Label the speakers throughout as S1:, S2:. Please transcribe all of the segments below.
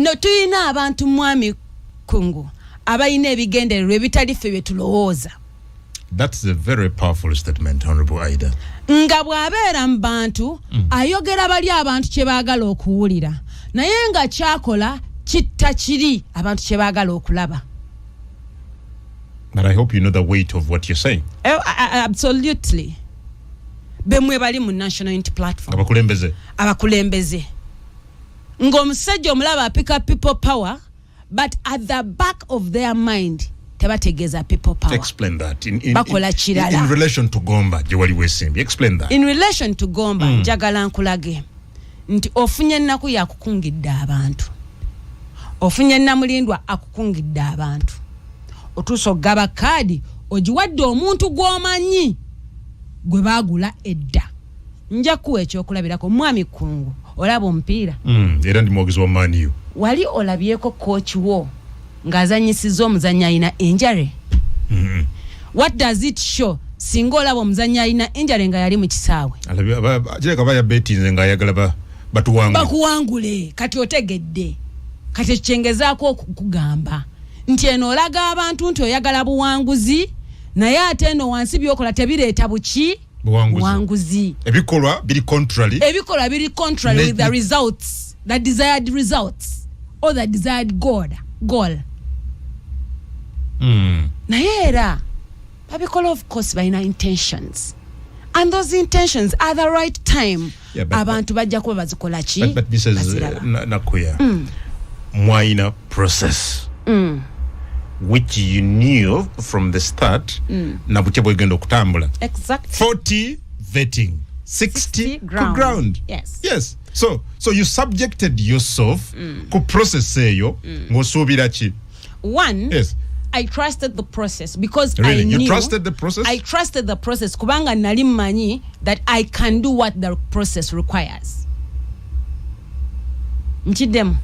S1: no tuyina abantu mwami kungu abayina ebigendererwa ebitali ffe bye tulowooza.
S2: That's a very powerful statement, Honorable Aida.
S1: Nga bw'abeera mu bantu ayogera bali abantu kye baagala okuwulira naye nga kyakola kitta kiri abantu kye baagala okulaba.
S2: But I hope you know the weight of what you're saying.
S1: Absolutely. Bemwe bali mu National Unity Platform. Abakulembeze. Ng'omusajja omulaba pick up people power, but at the back of their mind tebategeeza people power.
S2: Explain that. In
S1: relation
S2: to Gomba, Jewali Wesimbi. Explain that.
S1: In relation to Gomba, njagala nkulage nti ofunye nnaku yakukungidde abantu. Ofunye nnamulindwa akukungidde abantu. Otuusa ogaba kaadi ogiwadde omuntu gw'omanyi gwe baagula edda. Nja kuwa ekyokulabirako mwami kungu olaba omupiira.
S2: Era ndi mwogezi wa Man U.
S1: Wali olabyeko coach wo ng'azannyisiza omuzannyi alina injury. What does it show? Singa olaba omuzannyi alina injury nga yali mu kisaawe.
S2: Kireka baya betinze nga ayagala
S1: bakuwangule kati otegedde. Kati ekyengezaako okugamba nti eno olaga abantu nti oyagala buwanguzi naye ate eno wansi byokola tebireeta buwanguzi.
S2: Ebikolwa biri contrary
S1: with the results, the desired results or the desired goal. Naye era babikola of course balina intentions, and those intentions are the right time. Abantu bajja kuba bazikola ki?
S2: But Mrs. Nakuya, mwaina process which you knew from the start na buchebo igenda okutambula.
S1: Exactly.
S2: 40 vetting, 60 ground. Yes. So you subjected yourself ku process eyo ng'osuubira ki?
S1: One,
S2: yes.
S1: I trusted the process because
S2: really?
S1: I knew.
S2: You trusted the process?
S1: I trusted the process kubanga nali manyi that I can do what the process requires. Nchidemu.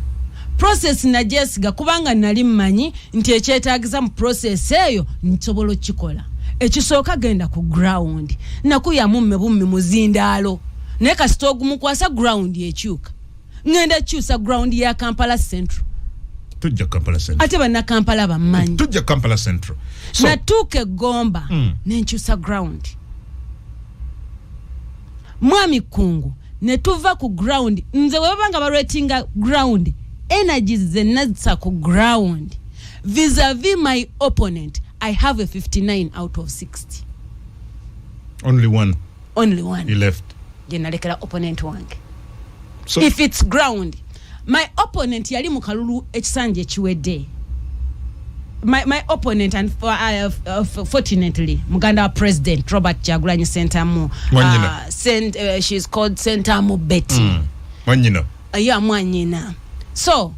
S1: Process na jesiga kubanga nali manyi nti ekyetaagisa mu process eyo nsobola okikola. Ekisooka genda ku ground. Nakuya mumme bummi muzindaalo. Ne kasita ogumukwasa ground ekyuka. Ngenda kyusa ground ya Kampala Central.
S2: Tujja Kampala Central.
S1: Ate banna Kampala bamanyi.
S2: Tujja Kampala Central. So,
S1: natuuka Gomba nenkyusa ground. Mwami kungu ne tuva ku ground nze webanga balwetinga ground energies zenazza ku ground vis-a-vis my opponent. I have a 59 out of 60.
S2: Only one.
S1: You
S2: left.
S1: Jenalekera opponent wange.
S2: So
S1: if it's ground, my opponent yali mu kalulu ekisanje kiwedde. My opponent, and fortunately Muganda President Robert Kyagulanyi Sentamu, she's called Sentamu Betty.
S2: Mwanyina.
S1: Yeah, Mwanyina. So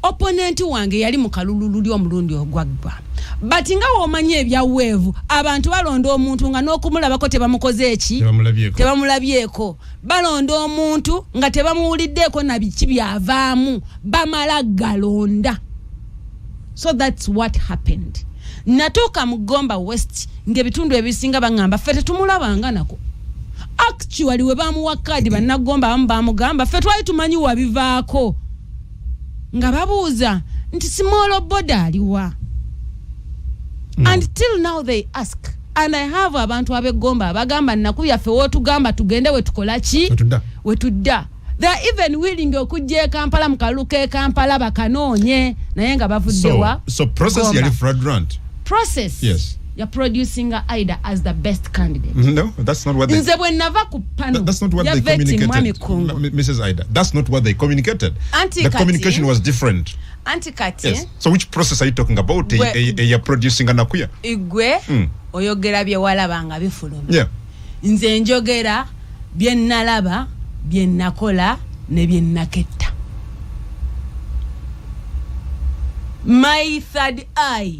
S1: opponent wange yali mu kalulu luli omulundi ogwaggwa. But nga womanyi ebya weevu abantu balonda omuntu nga n'okumulabako tebamukoze eki tebamulabyeko. Balonda omuntu nga tebamuwuliddeko na biki byavaamu bamala galonda. So that's what happened. Natuuka mu Gomba West ng'ebitundu ebisinga bangamba ffe tetumulabanga nako. Actually we bamuwa kadi bannagomba abamu bamugamba ffe twali tumanyi wabivaako. Nga babuuza nti Simolo Boda aliwa. Until now they ask, and I have abantu abegomba abagamba nakuya ffe wotugamba tugende wetukola ki wetudda. They are even willing okujja Kampala mukaluke Kampala bakanoonye naye nga bavuddewa.
S2: So process yali fraudulent.
S1: Process.
S2: Yes.
S1: You're producing Aida as the best candidate.
S2: No, that's not what they.
S1: That's
S2: not what they communicated, Mrs. Aida. That's not what they communicated. The communication was different.
S1: Yes.
S2: So which process are you talking about? You're producing anakuya.
S1: Igwe oyogera bye walabanga bifuluma.
S2: Yeah.
S1: Nze njogera bye nalaba bye nakola ne bye naketta. My third eye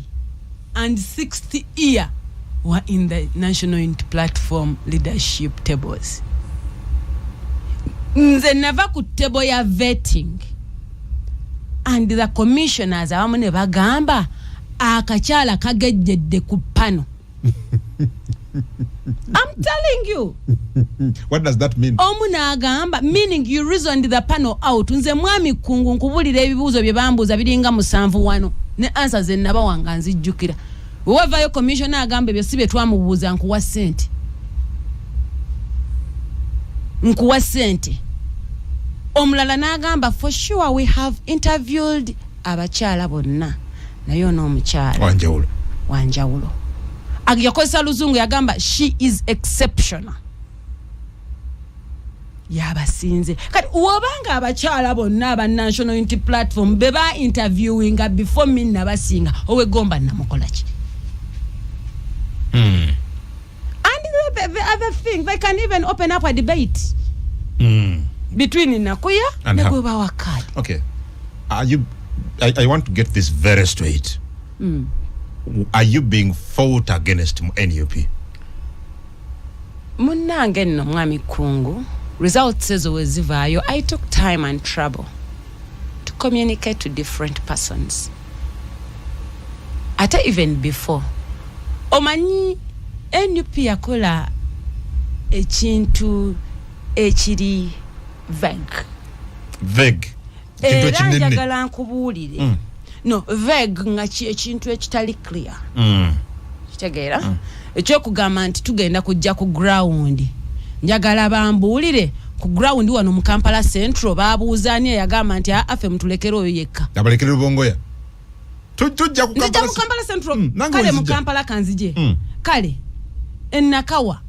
S1: and 60th year were in the National Unity Platform leadership tables. Nze nava ku table ya vetting, and the commissioners abamu ne bagamba akakyala kagejjedde ku pano. I'm telling you.
S3: What does that mean?
S1: Omuna agamba, meaning you reasoned the panel out. Nze mwami kungu nkubulira ebibuuzo bye bambuuza biringa musanvu wano. Ne answer ze naba wanga nzijjukira. Wavayo commissioner agamba ebyo si bye twamubuuza nkuwa ssente. Nkuwa ssente. Omulala n'agamba, for sure we have interviewed abakyala bonna. Naye n'omukyala. Wanjawulo. Yakozesa luzungu yagamba, she is exceptional. Yabasinze. Kati wobanga abakyala bonna aba National Unity Platform beba interviewing before me nabasinga owe gomba namukola ki. And the other thing, they can even open up a debate between Nakuya and Goba Wakad.
S2: Okay. I want to get this very straight. Are you being fought against NUP?
S1: Munange no mwami kungu. Results ezo wezivayo. I took time and trouble to communicate to different persons. Ate even before. Omanyi NUP yakola ekintu ekiri vague.
S2: Vague.
S1: Era njagala nkubuulire. No, vague nga ekintu ekitali clear. Kitegeera? Ekyokugamba nti tugenda kujja ku ground. Njagala bambuulire ku ground wano mu Kampala Central babuuzaani yagamba nti afe mutulekero oyo yekka.
S2: Abalekero Lubongoya. Tujja ku
S1: Kampala Central. Kale mu Kampala kanzije. Kale ennakawa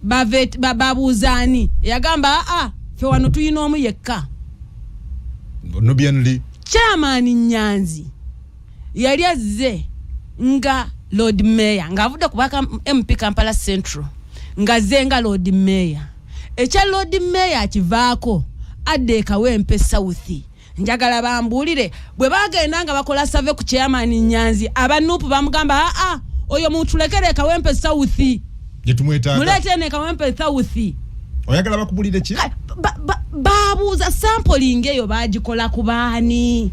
S1: babuuzaani yagamba fe wano tuyina omu yekka.
S3: Nubianli.
S1: Chairman Nyanzi yali azze nga Lord Mayor ngavudde kubaka MP Kampala Central nga zenga Lord Mayor echa Lord Mayor kivaako adde Kawempe South. Njagala bambuulire bwe bagenda nga bakola survey ku Chairman Nyanzi abanupu bamugamba oyo mutulekere Kawempe South
S3: yetumwetaaga
S1: mulete ne Kawempe South.
S3: Oyagala bakubulire ki?
S1: Babuuza sampling eyo bagikola ku baani.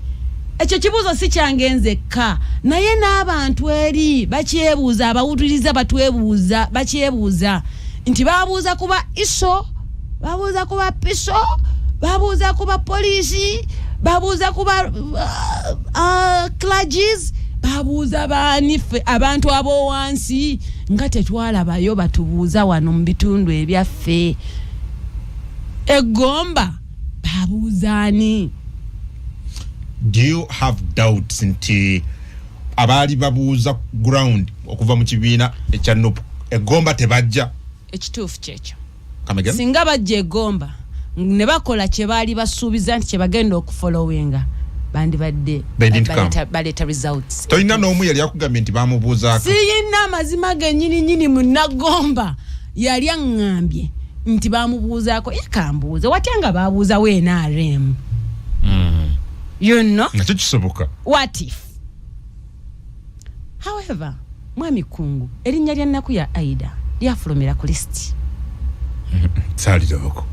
S1: Ekyo kibuuzo si kyangenzekka naye n'abantu eri bakyebuuza abawuliriza batwebuuza bakyebuuza nti babuuza kuba iso babuuza kuba piso babuuza kuba poliisi babuuza kuba clergies babuuza baanife abantu ab'owansi nga tetwalabayo batubuuza wano mu bitundu ebyaffe. Egomba babuuzaani.
S2: Do you have doubts nti abali babuuza ground okuva mu kibiina ekya NUP Egomba tebajja?
S1: Ekituufu kyekyo.
S2: Kamegem?
S1: Singa bajja Egomba ne bakola kye baali basuubiza nti kye bagenda okufollowinga bandibadde baleeta results.
S2: Toyina n'omu yali akugambye nti bamubuuzaako?
S1: Siyina amazima gennyini munnagomba yali aŋŋambye nti bamubuuzaako yakambuuza watyanga babuuza NRM. You know?
S2: Nakyo kisoboka.
S1: What if? However, mwami kungu erinnya lya Nakuya Aida lyafulumira ku list.
S2: Saalirako.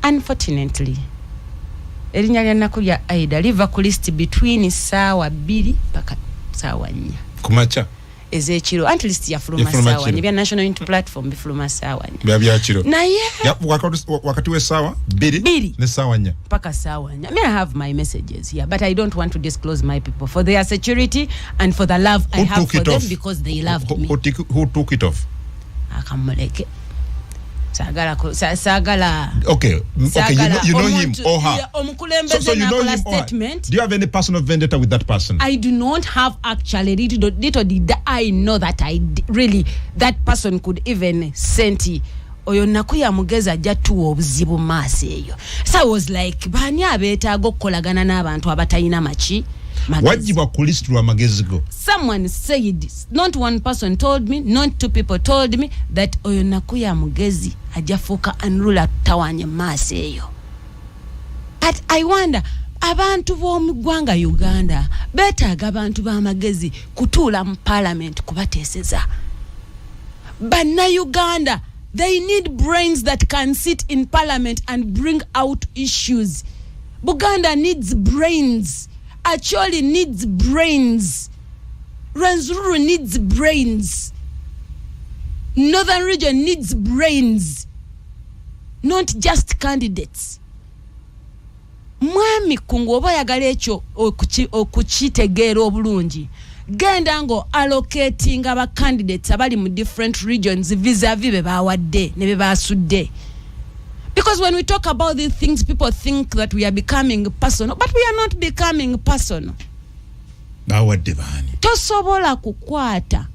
S1: Unfortunately, erinnya lya Nakuya Aida liva ku list between saawa 2 paka saawa 4.
S2: Kumacha.
S1: Ezekiro at least yafuluma saawa 4 bya National Unity Platform bifuluma saawa 4.
S2: Bya kiro.
S1: Naye
S3: wakati we saawa 2 ne saawa 4
S1: paka saawa 4. I have my messages here but I don't want to disclose my people for their security and for the love I have for them because they loved me.
S2: Who took it off?
S1: Akamuleke. Sagala.
S2: Okay, you know him or her. So you know him or her. Do you have any personal vendetta with that person?
S1: I do not have actually. Little did I know that that person could even send oyo Nakuya mugeza ajja tuwa obuzibu maaso eyo. So I was like bani abeetaaga okukolagana n'abantu abatayina machi.
S2: Wajibwa kulistwa magezi go.
S1: Someone said, not one person told me, not two people told me that oyo Nakuya mugezi ajafuka unruler tawanye maaso eyo. But I wonder, abantu b'omu ggwanga Uganda beetaaga abantu b'amagezi kutuula mu parliament kubateeseza. Banna Uganda, they need brains that can sit in parliament and bring out issues. Buganda needs brains. Actually needs brains. Ranzururu needs brains. Northern region needs brains, not just candidates. Mwami kungu oba yagala ekyo okukitegeera obulungi, genda ngo allocating aba candidates abali mu different regions vis-a-vis be bawadde ne be basudde. Because when we talk about these things, people think that we are becoming personal, but we are not becoming personal.
S3: Bawadde bani
S1: Tosobola kukwata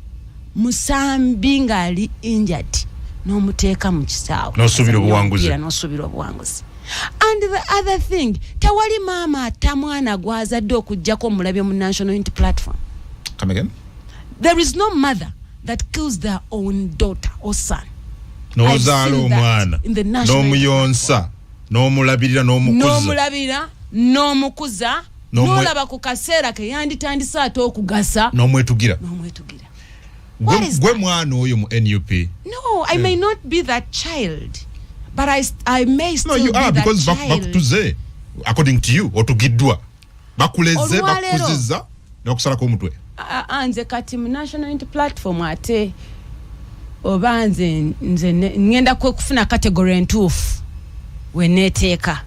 S1: musambi ngali injured n'omuteeka mu kisaawe
S3: n'osubira
S1: obuwanguzi. And the other thing, tewali maama atamwana gwazadde okujjako omulabye mu National Unity Platform.
S3: Come again?
S1: There is no mother that kills their own daughter or son.
S3: N'ozaala omwana n'omuyonsa n'omulabirira
S1: n'omukuza n'olaba ku kaseera ke yanditandise ate okugasa
S3: n'omwetugira.
S1: Gwe
S3: mwana oyo mu NUP.
S1: No, I may not be that child, but I may still be that child.
S3: No, you are, because bakutuze according to you otugiddwa bakuleze bakuziza n'okusalako omutwe.
S1: Nze kati mu National Unity Platform ate oba nze ngenda kufuna category entuufu weneteeka.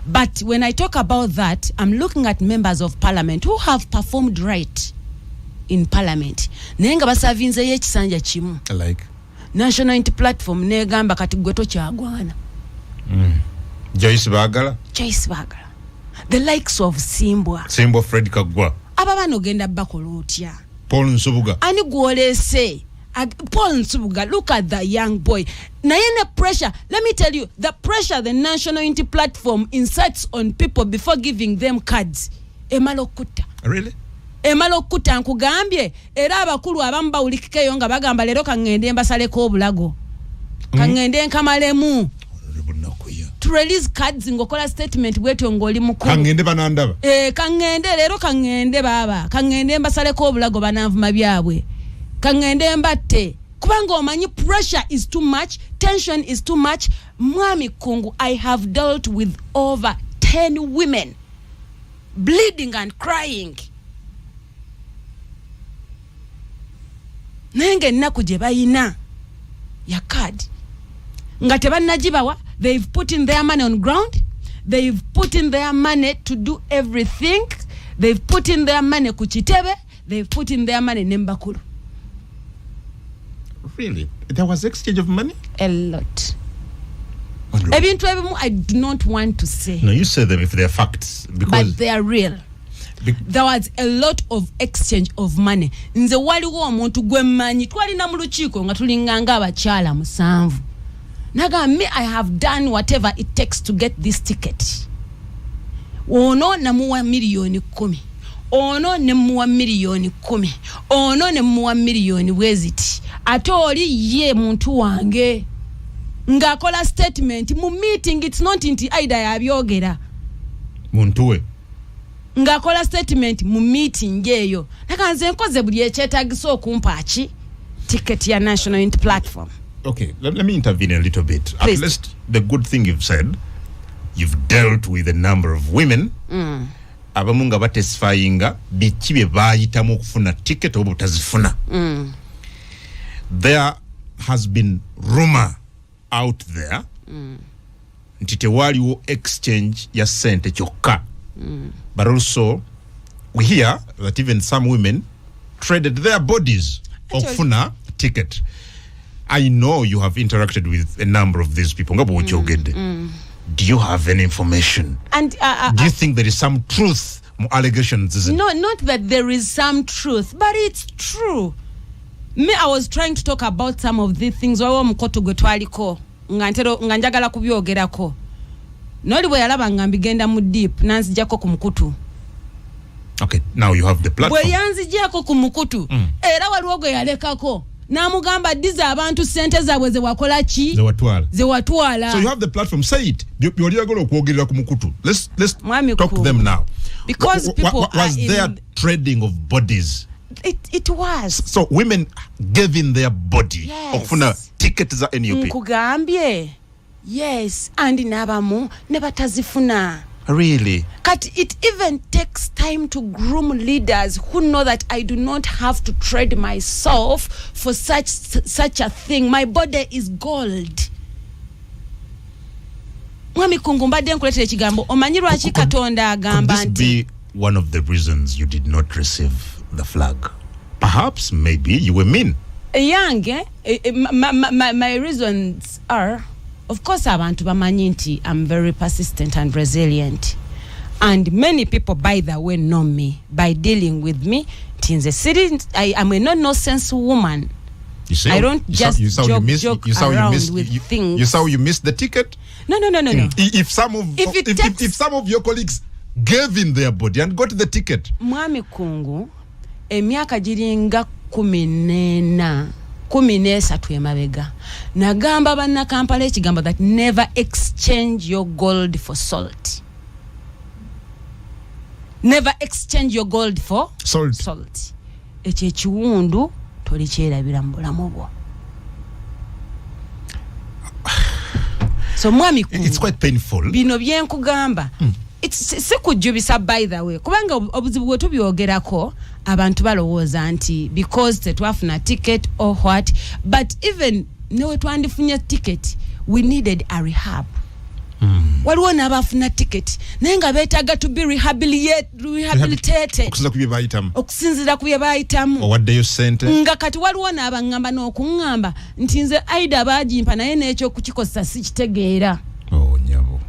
S1: But when I talk about that, I'm looking at members of parliament who have performed right in parliament. Naye nga basavinzeyo ekisanja kimu.
S3: Like
S1: National Unity Platform negamba kati gwe tokyagwana.
S3: Joyce Bagala.
S1: The likes of Simba
S3: Fred Kagwa.
S1: Aba bano genda bakola otya?
S3: Paul Nsubuga.
S1: Ani gwolese Paul Nsubuga, look at the young boy. Naye pressure, let me tell you, the pressure the National Unity Platform incites on people before giving them cards. Emalokuta.
S3: Really?
S1: Emalokuta nkugambye era abakulu abamu bawulikikeyo nga bagamba lero kangende mbasaleko obulago. Kangende nkamalemu. To release cards ngokola statement bweto ngoli mukuru.
S3: Kangende banandaba.
S1: Kangende lero kangende baba. Kangende mbasaleko obulago banavuma byabwe. Kangende mbatte. Kubanga omanyi pressure is too much, tension is too much. Mwami kungu, I have dealt with over 10 women bleeding and crying. Nenge naku je bayina ya card. Nga tebannagibawa, they've put in their money on ground. They've put in their money to do everything. They've put in their money ku kitebe. They've put in their money nembakulu.
S3: Really? There was exchange of money?
S1: A lot. Ebintu ebimu I do not want to say.
S3: No, you say them if they're facts. Because
S1: but they are real. There was a lot of exchange of money. Nze waliwo omuntu gwemmanyi twalina mu lukiiko nga tulinganga abakyala musanvu. Naga me, I have done whatever it takes to get this ticket. Ono namuwa milioni 10. Ono nemuwa milioni 10. Ono nemuwa milioni weziti. Atoli ye muntu wange. Ngakola statement mu meeting, it's not inti aida ya byogera.
S3: Muntuwe.
S1: Ngakola statement mu meeting eyo. Naga nze nkoze buli ekyetagiso okumpaaki ticket ya National Unity Platform.
S3: Okay, let me intervene a little bit.
S1: Please.
S3: At least the good thing you've said, you've dealt with a number of women. Abamu nga batesifyinga biki bye bayitamu okufuna ticket oba butazifuna. There has been rumor out there nti tewaliwo exchange ya sente kyokka. But also we hear that even some women traded their bodies okufuna ticket. I know you have interacted with a number of these people. Do you have any information?
S1: And
S3: do you think there is some truth allegations?
S1: No, not that there is some truth, but it's true. Me, I was trying to talk about some of these things. Wawo mukoto gwetwaliko nga njagala kubyogerako. Noli bwe yalaba nga mbigenda mu deep nanzijako ku mukutu.
S3: Okay, now you have the platform.
S1: Bwe yanzijako ku mukutu era waliwo gwe yalekako. Namugamba diza abantu sente zabwe ze wakola ki? Ze watwala.
S3: So you have the platform. Say it. Byoli yagala okwogerera ku mukutu. Let's talk to them now.
S1: Because people
S3: was there trading of bodies?
S1: It was.
S3: So women gave in their body okufuna tickets za NUP.
S1: Nkugambye. Yes, andi nabamu ne batazifuna.
S2: Really?
S1: But it even takes time to groom leaders who know that I do not have to trade myself for such a thing. My body is gold. Mwami Kungu mbadde nkuletera ekigambo omanyi lwaki Katonda agamba nti.
S2: Could this be one of the reasons you did not receive the flag? Perhaps, maybe you were mean.
S1: Yange, my reasons are, of course, abantu bamanyi nti I'm very persistent and resilient. And many people, by the way, know me by dealing with me. In the city, I am a no-nonsense woman.
S3: You see,
S1: I don't joke around with things.
S3: You saw you missed the ticket?
S1: No.
S3: If some of your colleagues gave in their body and got the ticket.
S1: Mwami Kungu, emyaka giringa 13 emabega. Nagamba banna Kampala ekigambo that never exchange your gold for salt. Never exchange your gold for salt. Ekyo ekiwundu tolikyerabira mu bulamu bwo. So mwami Kungu,
S3: it's quite painful.
S1: Bino byenkugamba. It's sekujjubisa by the way. Kubanga obuzibu bwe tubyogerako abantu balowooza nti because tetwafuna ticket or what, but even newe twandifunye ticket, we needed a rehab. Waliwo n'abafuna ticket naye nga beetaaga to be rehabilitated okusinziira ku bye baayitamu
S3: owaddeyo ssente
S1: nga kati waliwo n'abaŋŋamba n'okuŋŋamba nti nze aida baagimpa naye n'ekyokukikosa sikitegeera.
S3: Nyabo.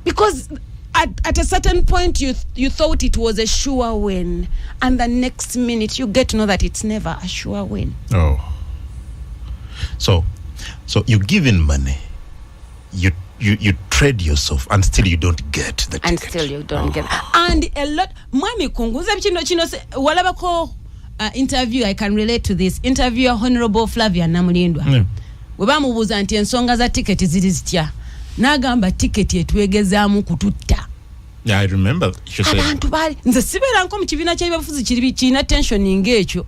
S1: Because at a certain point you thought it was a sure win, and the next minute you get to know that it's never a sure win.
S2: So you give in money, you trade yourself, and still you don't get the ticket.
S1: And still you don't get. And a lot, Mwami Kungu, chino walabako interview, I can relate to this interview. Honorable Flavia Namulindwa webamubuuza nti ensonga za ticket ziri zitya, n'agamba ticket etwegezaamu kututta.
S2: Yeah, I remember she said.
S1: Abantu bali nze sibeera nko mu kibiina ky'ebyobufuzi kirina tension ng'ekyo.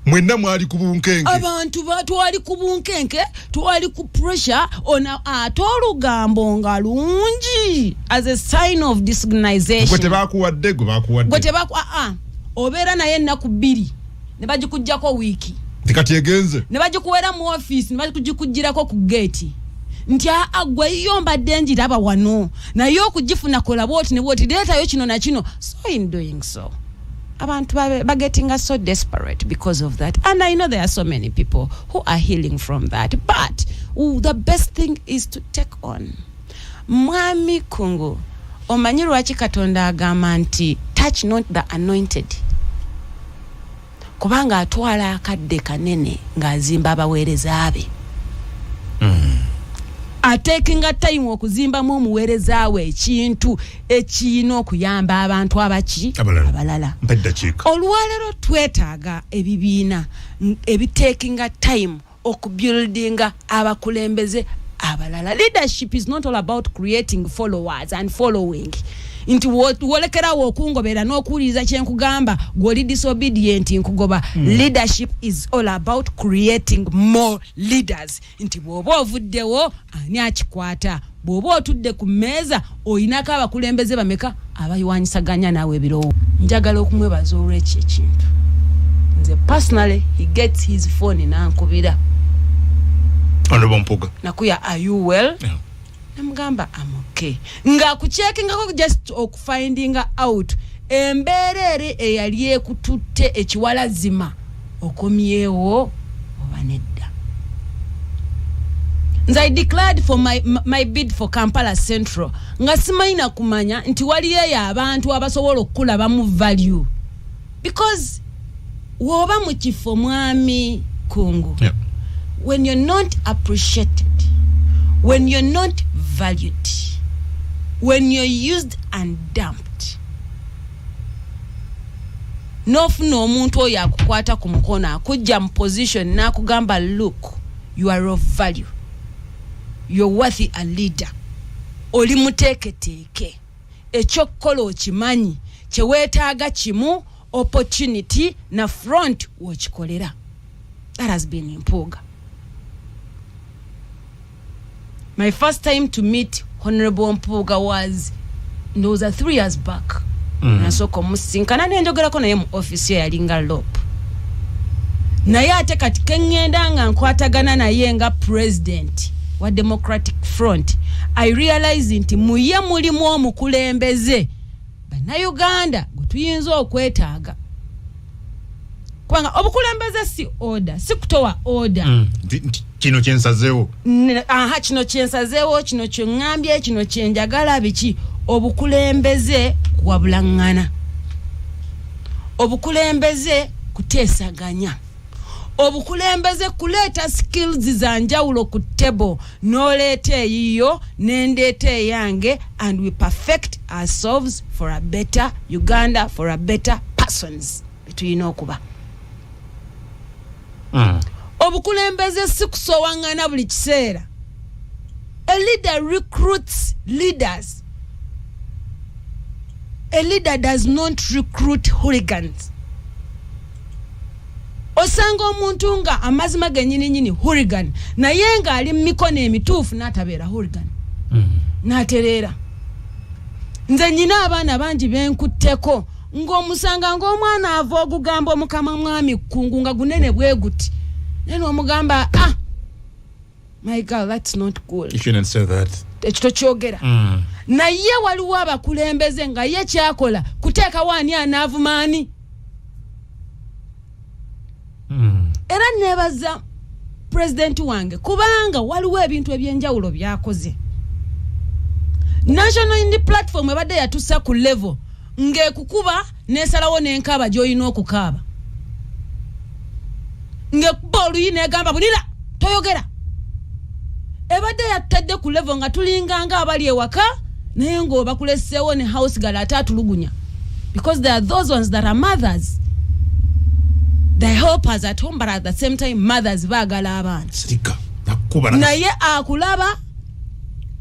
S3: Mwenna mwali ku bunkenke.
S1: Abantu twali ku bunkenke, twali ku pressure ona atolugambo nga lungi as a sign of disorganization.
S3: Gwe tebakuwadde.
S1: Obeera naye ennaku 2 ne bagikujjako wiiki.
S3: Tikati egenze.
S1: Ne bagikuwera mu office ne bagikujjirako ku gate. Nti agwe yombadde njiraba wano naye okugifuna kola bwoti ne bwoti leetayo kino na kino. So in doing so, abantu are getting us so desperate because of that. And I know there are so many people who are healing from that. But the best thing is to take on. Mwami Kungu, omanyi lwaki Katonda agamba nti touch not the anointed. Kubanga atwala akadde kanene ng'azimba abaweereza be. Atakinga time okuzimbamu omuweereza we ekintu ekiyina okuyamba abantu abalala. Olwaleero twetaaga ebibiina ebitakinga time okubuildinga abakulembeze abalala. Leadership is not all about creating followers and following. Nti wolekerawo okungobera n'okuwuliriza kyenkugamba gw'oli disobedient nkugoba. Leadership is all about creating more leaders. Nti bw'oba ovuddewo ani akikwata, bw'oba otudde ku mmeeza oyinako abakulembeze bameka abayiwanyisaganya naawe ebirowoozo. Njagala okumwebaza olw'ekyo ekintu. Nze personally he gets his phone n'ankubira.
S3: Honorable Mpuga.
S1: Nakuya, are you well?
S3: Yeah.
S1: Namugamba I'm okay. Nga kuchekingako just okufinding out emberere eyali ekututte ekiwalazima okomyewo obanedda. Nze I declared for my bid for Kampala Central. Nga simayina kumanya nti waliyo abantu abasobola okulaba mu value. Because woba mu kifo Mwami Kungu.
S3: Yeah.
S1: When you're not appreciated, when you're not valued, when you're used and dumped, nofuna omuntu oyo akukwata ku mukono akujja mu position n'akugamba look, you are of value, you're worthy a leader, oli muteeketeeke, ekyokukola okimanyi, kyeweetaaga kimu, opportunity na front wokikolera. That has been Mpuga. My first time to meet Honorable Mpuga was ndowooza 3 years back nasooka omusinkana nenjogerako naye mu office yalinga lope naye ate kati keŋŋenda nga nkwatagana naye nga president wa Democratic Front I realize nti muye mulimu omukulembeze bannayuganda gwe tuyinza okwetaaga kubanga obukulembeze si order si kutowa order
S3: kino kyensazeewo
S1: kino kyensazeewo kino kyeŋŋambye kino kyenjagala biki obukulembeze kuwabulaŋŋana obukulembeze kuteesaganya obukulembeze kuleeta skills za njawulo ku table noleeta eyiyo nendeeta eyange and we perfect ourselves for a better Uganda for a better persons betuyina okuba obukulembeze si kusowaŋŋana buli kiseera a leader recruits leaders a leader does not recruit hooligans osanga omuntu nga amazima genyini hooligan naye nga ali mikono emituufu n'atabeera hooligan n'atereera nze nyina abaana bangi benkutteko ng'omusanga ng'omwana ava ogugamba omukama mwami kkungu nga gunene bwe guti naye n'omugamba my girl that's not cool
S3: you shouldn't say that
S1: ekito kyogera naye waliwo abakulembeze nga ye kyakola kuteeka waani anaavumaani era nebaza president wange kubanga waliwo ebintu ebyenjawulo byakoze national indie platform ebadde yatussa ku level ng'ekukuba n'esalawo n'enkaaba gy'olina okukaaba ng'ekuba oluyi n'egamba bulira toyogera ebadde yatadde ku level nga tulinganga abali ewaka naye ng'obakuleseewo ne house girl ate atulugunya because there are those ones that are mothers they help us at home but at the same time mothers baagala abaana naye akulaba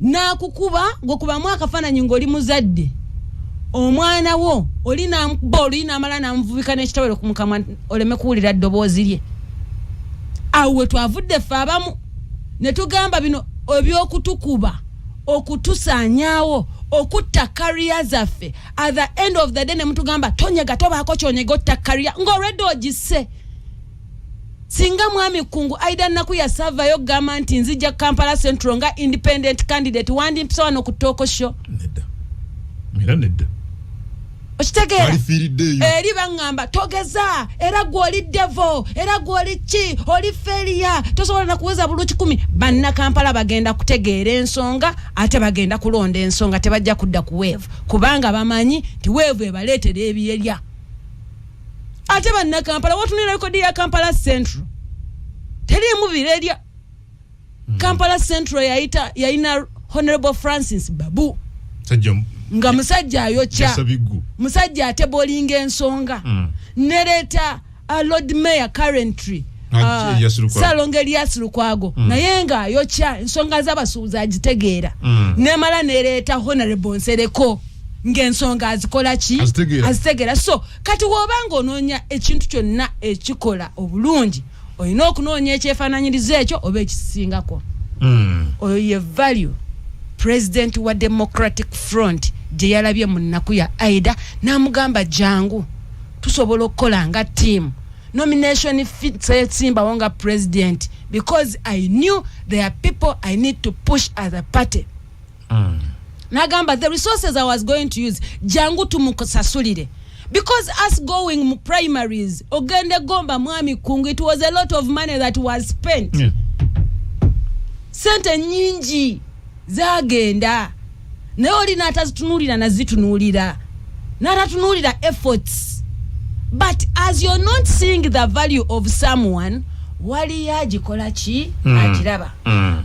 S1: n'akukuba ng'okubamu akafaananyi ng'oli muzadde omwana wo olina amala n'amuvubika n'ekitawero ku mukama oleme kuwulira ddoboozi lye awo we twavudde ffe abamu ne tugamba bino ebyokutukuba okutusaanyaawo okutta kariya zaffe at the end of the day ne mutugamba tonyega tobaako kyonyega otta kariya ng'olwedde ogisse singa mwami kungu aida naku ya savayo gamba nti nzija Kampala Central nga independent candidate wandi mpisa wano ku talk show
S3: nedda
S1: okitegeera eri baŋŋamba togeza era gw'oli devil era gw'oli ki oli failure tosobola na kuweza buluki 10 banna Kampala bagenda kutegeera ensonga ate bagenda kulonda ensonga tebajja kudda ku wave kubanga bamanyi ti wave ebaleetera ebyerya ate banna Kampala watunira rekodi ya Kampala Central terimu birerya Kampala Central yaina Honorable Francis Babu nga musajja ayokya musajja ate bolinga ensonga nereta Lord Mayor currently Salongeri Yasulukwago naye nga ayokya ensonga z'abasuubuzi agitegeera nemala nereta Honorable Nsereko ng'ensonga azikola ki azitegeera so kati wobanga onoonya ekintu kyonna ekikola obulungi olina okunoonya ekyefaananyiriza ekyo oba ekisingako oyo ye value president wa Democratic Front gye yalabye mu nnaku ya Aida n'amugamba jangu tusobola okukola nga team nomination simba wonga president because I knew there are people I need to push as a party nagamba the resources I was going to use jangu tumusasulire because us going mu primaries ogende gomba mwami kungu it was a lot of money that was spent sente nyingi zagenda naye olina atazitunulira nazitunulira natatunulira efforts but as you're not seeing the value of someone wali yagikola ki akiraba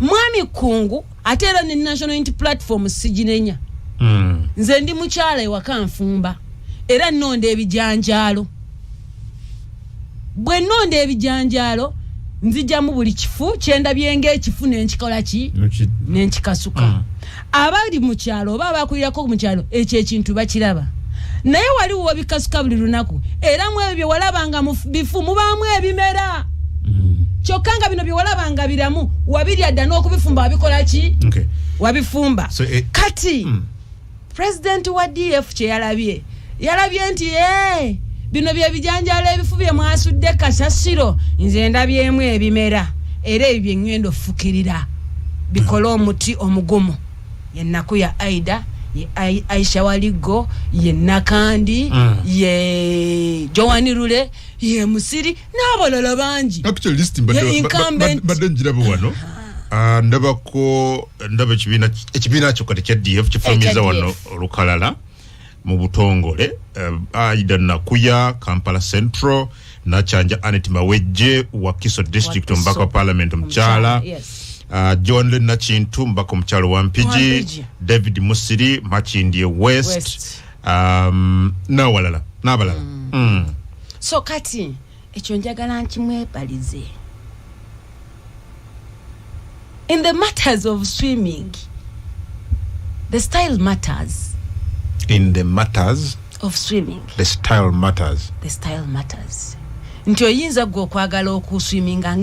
S1: mwami kungu ate era ne national unity platform siginenya nze ndi mukyala ewaka nfumba era nnonda ebijanjaalo bwe nnonda ebijanjaalo nzijamu buli kifu kyendabye ng'ekifu n'enkikola ki n'enkikasuka abali mu kyalo oba abakulirako mu kyalo ekyo ekintu bakiraba naye waliwo bikasuka buli lunaku era mu ebyo walabanga mu bifu mubaamu ebimera kyokka nga bino bye walabanga biramu wabirya dda n'okubifumba wabikola ki wabifumba kati president wa DF kye yalabye nti bino bye bijanjala ebifu bye mwasudde kasasiro nze ndabyemu ebimera era ebyo ngendo fukirira bikola omuti omugumu ye Nakuya Aida ye Aisha Waligo ye Nakandi ye Joani Rule ye Musiri n'abalala bangi
S3: actually list badde njirabo wano ndaba ekibiina kyo kati kya DF kifumiza wano olukalala mu butongole Aida Nakuya Kampala Central Nachanja Anet Mawejje wa Kiso District mbaka Parliament mchala John Le Nachintu mbaka mchalo wa Mpiji David Musiri Machindie West n'abalala
S1: so kati ekyo njagala nkimwebalize in the matters of swimming the style matters.
S3: In the matters
S1: of swimming
S3: the style matters.
S1: Nti oyinza gwe okwagala okuswiminga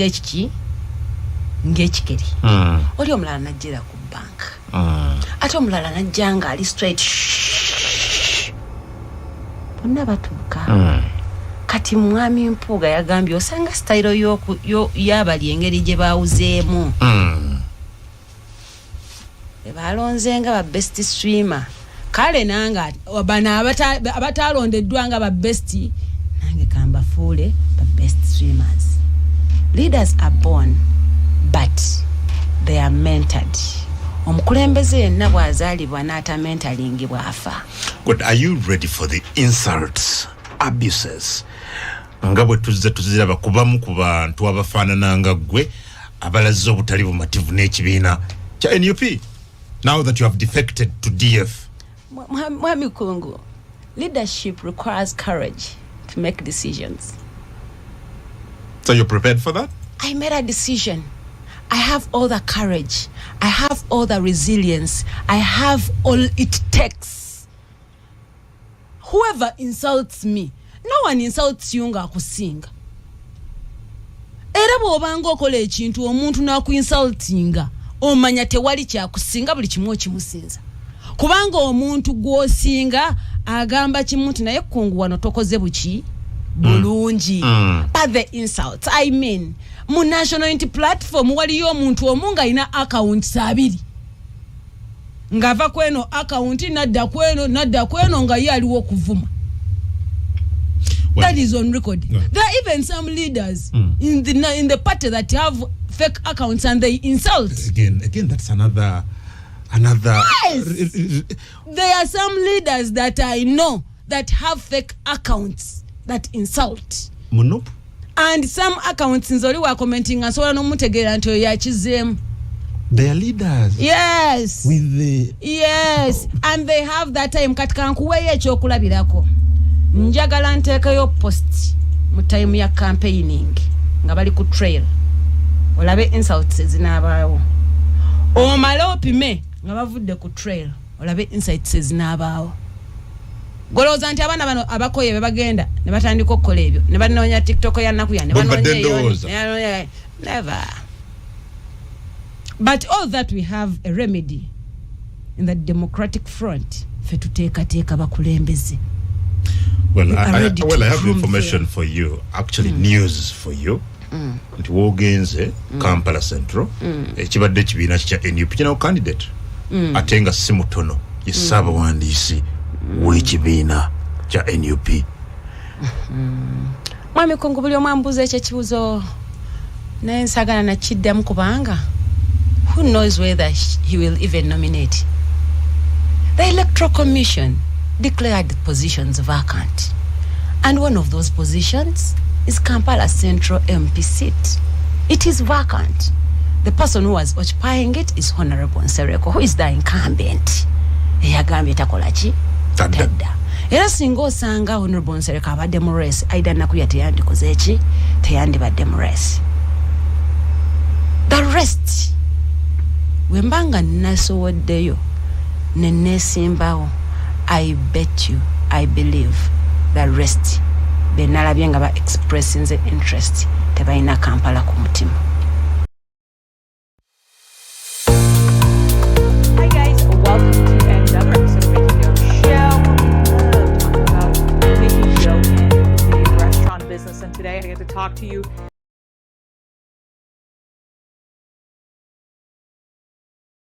S1: ng'ekikeri oli omulala najjira ku bank ate omulala najjanga ali straight bonna batuuka kati mwami Mpuuga yagambye osanga style y'abali engeri gye baawuzeemu balonze nga ba best swimmer kale nanga bana abatalondeddwa nga ba best nange kamba fuule ba best swimmers. Leaders are born but they are mentored. Omukulembeze yenna bw'azaalibwa n'ata mentoring bw'afa.
S3: But are you ready for the insults, abuses? Nga bwe tuziraba kubamu ku bantu abafaanana nga ggwe abalaze obutali bumativu n'ekibiina kya NUP now that you have defected to DF?
S1: Mwami Kungu, leadership requires courage to make decisions.
S3: So you're prepared for that?
S1: I made a decision. I have all the courage. I have all the resilience. I have all it takes. Whoever insults me, no one insults you nga kusinga. Era bw'obanga okola ekintu omuntu n'akuinsultinga omanya tewali kyakusinga buli kimu okimusinza. Kubanga omuntu gwosinga agamba kimuntu naye Kungu wano tokoze buki bulungi. But the insults, I mean, mu national unity platform waliyo omuntu omunga ina accounts abiri ngava kweno account nadda kweno nga yaliwo kuvuma. That is on record. There are even some leaders in the party that have fake accounts and they insult.
S3: Again, that's another.
S1: Yes. There are some leaders that I know that have fake accounts that insult.
S3: Munup.
S1: And some accounts nzoli wa commenting and so no mutegera nti yakizem.
S3: They are leaders.
S1: Yes. Yes. And they have that time katika nkuwe ekyokulabirako. Njagala nteekayo post mu time ya campaigning nga bali ku trail. Olabe insults zinabaawo. Omala opime nga bavudde ku trail. Olabe insights zinabaawo. Goloza nti abana bano abakoye bagenda ne batandika okukola ebyo ne banoonya TikTok ya Nakuya ne banoonya never. But all that we have a remedy in the Democratic Front fe tuteeka bakulembeze.
S3: Well, I have information for you, actually news for you. Nti wogenze Kampala Central ekibadde ekibiina kya NUP kino candidate atenga si mutono ye Ssaabawandiisi w'ekibiina kya NUP.
S1: Mwami Kungu buli omwambuza ekyo kibuzo naye nsagala nakiddamu kubanga who knows whether he will even nominate. The Electoral Commission declared the positions vacant, and one of those positions is Kampala Central MP seat. It is vacant. The person who was occupying it is Honorable Nsereko, who is the incumbent. Eyagambye takolachi tadda. Era singa osanga Honorable Nsereko abadde mu race, Aida Nakuya teyandikoze eki teyandibadde mu race. The rest wembanga nasowoddeyo nenesimbawo, I bet you, I believe the rest benalabye nga ba expressing the interest tebalina Kampala ku mutima.